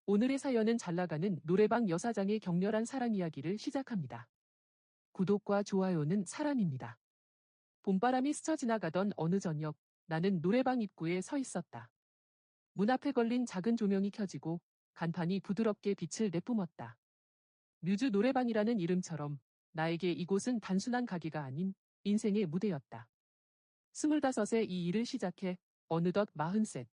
오늘의 사연은 잘나가는 노래방 여사장의 격렬한 사랑 이야기를 시작합니다. 구독과 좋아요는 사랑입니다. 봄바람이 스쳐 지나가던 어느 저녁, 나는 노래방 입구에 서 있었다. 문 앞에 걸린 작은 조명이 켜지고 간판이 부드럽게 빛을 내뿜었다. 뮤즈 노래방이라는 이름처럼 나에게 이곳은 단순한 가게가 아닌 인생의 무대였다. 25에 이 일을 시작해 어느덧 43.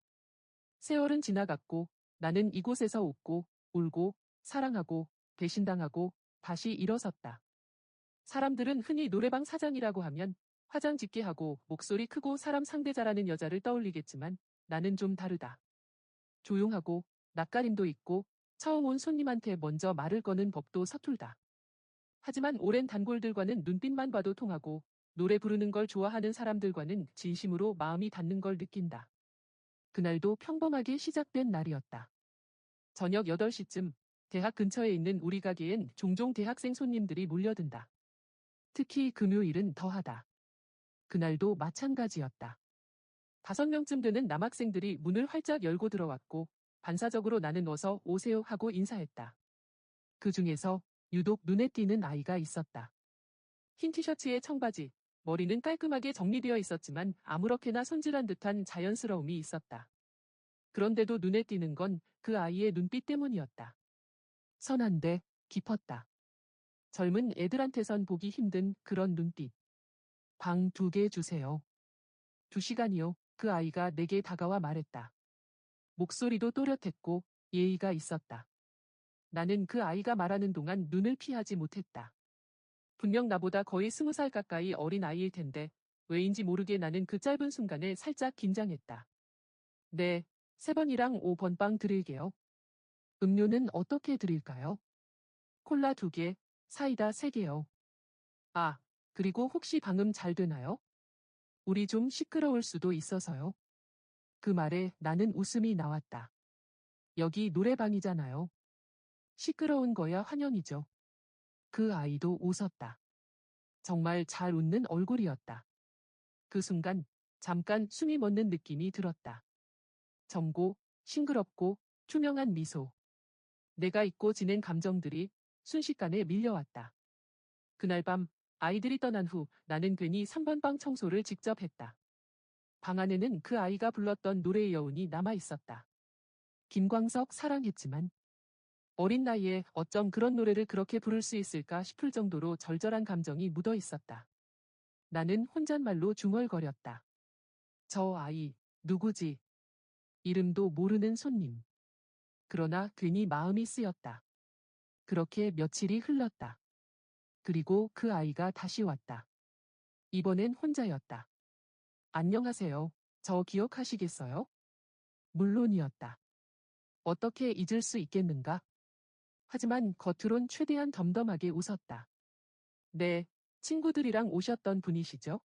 세월은 지나갔고 나는 이곳에서 웃고 울고 사랑하고 배신당하고 다시 일어섰다. 사람들은 흔히 노래방 사장이라고 하면 화장 짙게 하고 목소리 크고 사람 상대 잘하는 여자를 떠올리겠지만 나는 좀 다르다. 조용하고 낯가림도 있고 처음 온 손님한테 먼저 말을 거는 법도 서툴다. 하지만 오랜 단골들과는 눈빛만 봐도 통하고 노래 부르는 걸 좋아하는 사람들과는 진심으로 마음이 닿는 걸 느낀다. 그날도 평범하게 시작된 날이었다. 저녁 8시쯤 대학 근처에 있는 우리 가게엔 종종 대학생 손님들이 몰려든다. 특히 금요일은 더하다. 그날도 마찬가지였다. 5명쯤 되는 남학생들이 문을 활짝 열고 들어왔고 반사적으로 나는 어서 오세요 하고 인사했다. 그 중에서 유독 눈에 띄는 아이가 있었다. 흰 티셔츠에 청바지, 머리는 깔끔하게 정리되어 있었지만 아무렇게나 손질한 듯한 자연스러움이 있었다. 그런데도 눈에 띄는 건 그 아이의 눈빛 때문이었다. 선한데 깊었다. 젊은 애들한테선 보기 힘든 그런 눈빛. 방 2개 주세요. 2시간이요. 그 아이가 내게 다가와 말했다. 목소리도 또렷했고 예의가 있었다. 나는 그 아이가 말하는 동안 눈을 피하지 못했다. 분명 나보다 거의 20살 가까이 어린 아이일 텐데 왜인지 모르게 나는 그 짧은 순간에 살짝 긴장했다. 네, 3번이랑 5번 빵 드릴게요. 음료는 어떻게 드릴까요? 콜라 2개, 사이다 3개요. 아, 그리고 혹시 방음 잘 되나요? 우리 좀 시끄러울 수도 있어서요. 그 말에 나는 웃음이 나왔다. 여기 노래방이잖아요. 시끄러운 거야 환영이죠. 그 아이도 웃었다. 정말 잘 웃는 얼굴이었다. 그 순간 잠깐 숨이 멎는 느낌이 들었다. 젊고 싱그럽고 투명한 미소. 내가 잊고 지낸 감정들이 순식간에 밀려왔다. 그날 밤 아이들이 떠난 후 나는 괜히 3번 방 청소를 직접 했다. 방 안에는 그 아이가 불렀던 노래의 여운이 남아 있었다. 김광석 사랑했지만 어린 나이에 어쩜 그런 노래를 그렇게 부를 수 있을까 싶을 정도로 절절한 감정이 묻어 있었다. 나는 혼잣말로 중얼거렸다. 저 아이, 누구지? 이름도 모르는 손님. 그러나 괜히 마음이 쓰였다. 그렇게 며칠이 흘렀다. 그리고 그 아이가 다시 왔다. 이번엔 혼자였다. 안녕하세요. 저 기억하시겠어요? 물론이었다. 어떻게 잊을 수 있겠는가? 하지만 겉으론 최대한 덤덤하게 웃었다. 네, 친구들이랑 오셨던 분이시죠?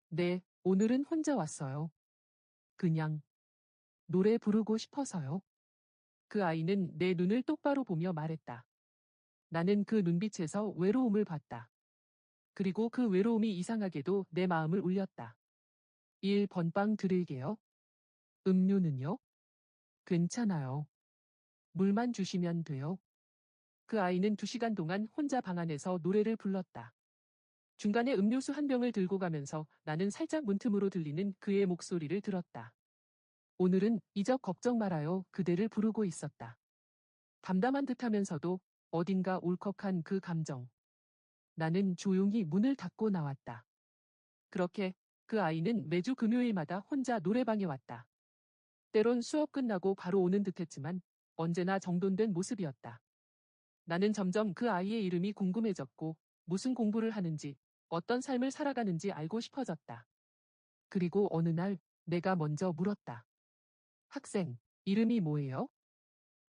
네, 오늘은 혼자 왔어요. 그냥 노래 부르고 싶어서요. 그 아이는 내 눈을 똑바로 보며 말했다. 나는 그 눈빛에서 외로움을 봤다. 그리고 그 외로움이 이상하게도 내 마음을 울렸다. 1번 빵 드릴게요. 음료는요? 괜찮아요. 물만 주시면 돼요. 그 아이는 2시간 동안 혼자 방 안에서 노래를 불렀다. 중간에 음료수 한 병을 들고 가면서 나는 살짝 문틈으로 들리는 그의 목소리를 들었다. 오늘은 이적 걱정 말아요. 그대를 부르고 있었다. 담담한 듯하면서도 어딘가 울컥한 그 감정. 나는 조용히 문을 닫고 나왔다. 그렇게 그 아이는 매주 금요일마다 혼자 노래방에 왔다. 때론 수업 끝나고 바로 오는 듯했지만 언제나 정돈된 모습이었다. 나는 점점 그 아이의 이름이 궁금해졌고 무슨 공부를 하는지 어떤 삶을 살아가는지 알고 싶어졌다. 그리고 어느 날 내가 먼저 물었다. 학생, 이름이 뭐예요?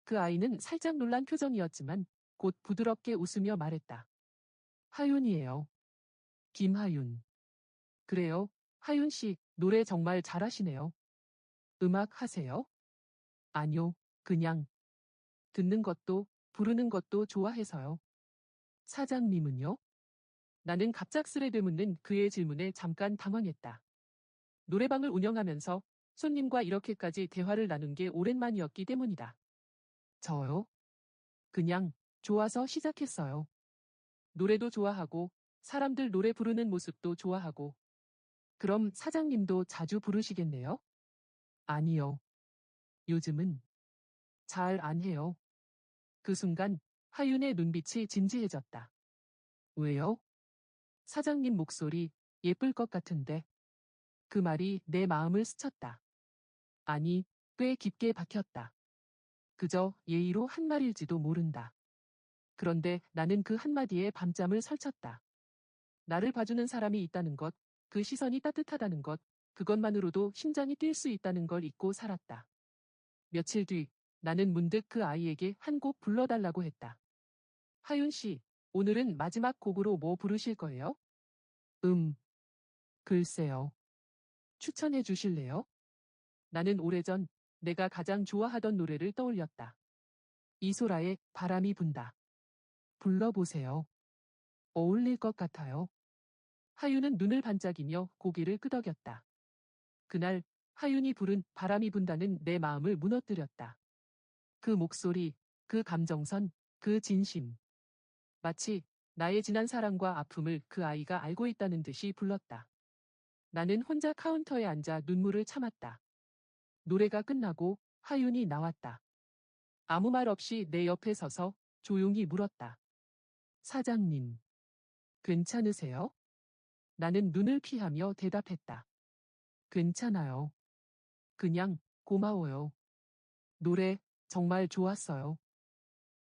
그 아이는 살짝 놀란 표정이었지만 곧 부드럽게 웃으며 말했다. 하윤이에요. 김하윤. 그래요, 하윤 씨, 노래 정말 잘하시네요. 음악 하세요? 아니요, 그냥 듣는 것도 부르는 것도 좋아해서요. 사장님은요? 나는 갑작스레 되묻는 그의 질문에 잠깐 당황했다. 노래방을 운영하면서 손님과 이렇게까지 대화를 나눈 게 오랜만이었기 때문이다. 저요? 그냥 좋아서 시작했어요. 노래도 좋아하고, 사람들 노래 부르는 모습도 좋아하고. 그럼 사장님도 자주 부르시겠네요? 아니요. 요즘은 잘 안 해요. 그 순간 하윤의 눈빛이 진지해졌다. 왜요? 사장님 목소리 예쁠 것 같은데. 그 말이 내 마음을 스쳤다. 아니, 꽤 깊게 박혔다. 그저 예의로 한 말일지도 모른다. 그런데 나는 그 한마디에 밤잠을 설쳤다. 나를 봐주는 사람이 있다는 것, 그 시선이 따뜻하다는 것, 그것만으로도 심장이 뛸 수 있다는 걸 잊고 살았다. 며칠 뒤, 나는 문득 그 아이에게 한 곡 불러달라고 했다. 하윤 씨, 오늘은 마지막 곡으로 뭐 부르실 거예요? 글쎄요. 추천해 주실래요? 나는 오래전 내가 가장 좋아하던 노래를 떠올렸다. 이소라의 바람이 분다. 불러보세요. 어울릴 것 같아요. 하윤은 눈을 반짝이며 고개를 끄덕였다. 그날 하윤이 부른 바람이 분다는 내 마음을 무너뜨렸다. 그 목소리, 그 감정선, 그 진심. 마치 나의 지난 사랑과 아픔을 그 아이가 알고 있다는 듯이 불렀다. 나는 혼자 카운터에 앉아 눈물을 참았다. 노래가 끝나고 하윤이 나왔다. 아무 말 없이 내 옆에 서서 조용히 물었다. 사장님, 괜찮으세요? 나는 눈을 피하며 대답했다. 괜찮아요. 그냥 고마워요. 노래 정말 좋았어요.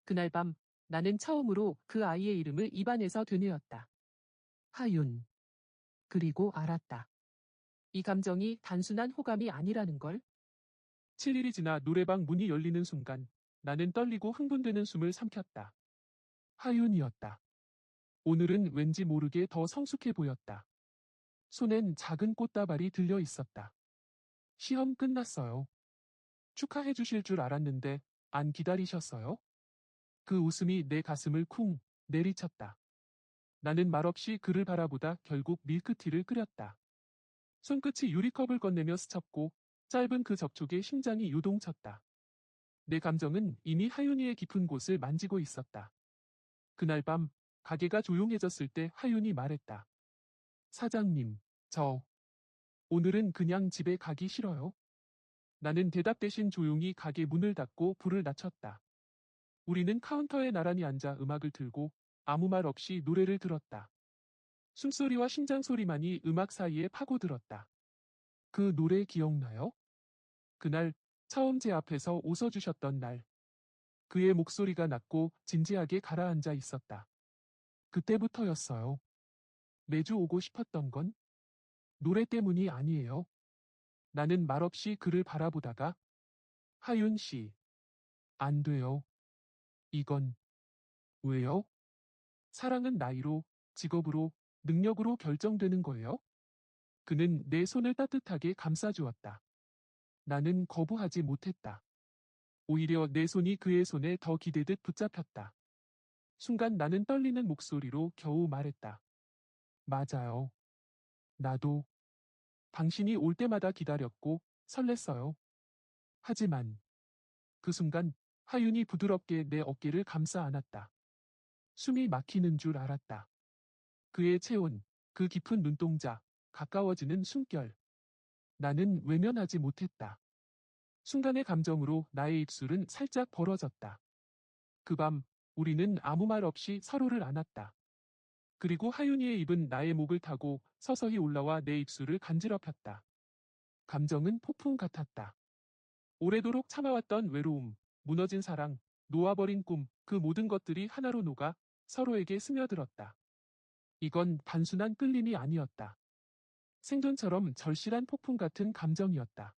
그날 밤 나는 처음으로 그 아이의 이름을 입안에서 되뇌었다. 하윤. 그리고 알았다. 이 감정이 단순한 호감이 아니라는 걸. 7일이 지나 노래방 문이 열리는 순간 나는 떨리고 흥분되는 숨을 삼켰다. 하윤이었다. 오늘은 왠지 모르게 더 성숙해 보였다. 손엔 작은 꽃다발이 들려 있었다. 시험 끝났어요. 축하해 주실 줄 알았는데 안 기다리셨어요? 그 웃음이 내 가슴을 쿵 내리쳤다. 나는 말없이 그를 바라보다 결국 밀크티를 끓였다. 손끝이 유리컵을 건네며 스쳤고 짧은 그 접촉에 심장이 요동쳤다. 내 감정은 이미 하윤이의 깊은 곳을 만지고 있었다. 그날 밤 가게가 조용해졌을 때 하윤이 말했다. 사장님, 저 오늘은 그냥 집에 가기 싫어요. 나는 대답 대신 조용히 가게 문을 닫고 불을 낮췄다. 우리는 카운터에 나란히 앉아 음악을 틀고 아무 말 없이 노래를 들었다. 숨소리와 심장 소리만이 음악 사이에 파고들었다. 그 노래 기억나요? 그날 처음 제 앞에서 웃어주셨던 날. 그의 목소리가 낮고 진지하게 가라앉아 있었다. 그때부터였어요. 매주 오고 싶었던 건 노래 때문이 아니에요. 나는 말없이 그를 바라보다가 하윤 씨, 안 돼요. 이건 왜요? 사랑은 나이로, 직업으로, 능력으로 결정되는 거예요? 그는 내 손을 따뜻하게 감싸주었다. 나는 거부하지 못했다. 오히려 내 손이 그의 손에 더 기대듯 붙잡혔다. 순간 나는 떨리는 목소리로 겨우 말했다. 맞아요. 나도 당신이 올 때마다 기다렸고 설렜어요. 하지만 그 순간 하윤이 부드럽게 내 어깨를 감싸 안았다. 숨이 막히는 줄 알았다. 그의 체온, 그 깊은 눈동자, 가까워지는 숨결. 나는 외면하지 못했다. 순간의 감정으로 나의 입술은 살짝 벌어졌다. 그 밤, 우리는 아무 말 없이 서로를 안았다. 그리고 하윤이의 입은 나의 목을 타고 서서히 올라와 내 입술을 간지럽혔다. 감정은 폭풍 같았다. 오래도록 참아왔던 외로움, 무너진 사랑, 놓아버린 꿈, 그 모든 것들이 하나로 녹아 서로에게 스며들었다. 이건 단순한 끌림이 아니었다. 생존처럼 절실한 폭풍 같은 감정이었다.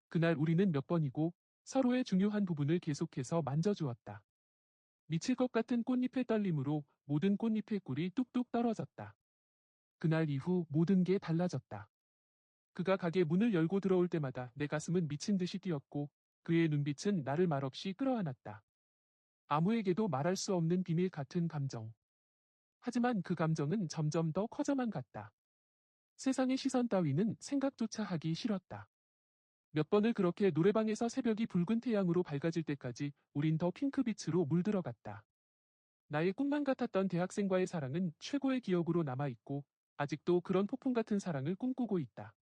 그날 우리는 몇 번이고 서로의 중요한 부분을 계속해서 만져주었다. 미칠 것 같은 꽃잎의 떨림으로 모든 꽃잎의 꿀이 뚝뚝 떨어졌다. 그날 이후 모든 게 달라졌다. 그가 가게 문을 열고 들어올 때마다 내 가슴은 미친 듯이 뛰었고 그의 눈빛은 나를 말없이 끌어안았다. 아무에게도 말할 수 없는 비밀 같은 감정. 하지만 그 감정은 점점 더 커져만 갔다. 세상의 시선 따위는 생각조차 하기 싫었다. 몇 번을 그렇게 노래방에서 새벽이 붉은 태양으로 밝아질 때까지 우린 더 핑크빛으로 물들어갔다. 나의 꿈만 같았던 대학생과의 사랑은 최고의 기억으로 남아있고 아직도 그런 폭풍 같은 사랑을 꿈꾸고 있다.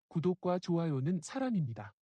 구독과 좋아요는 사랑입니다.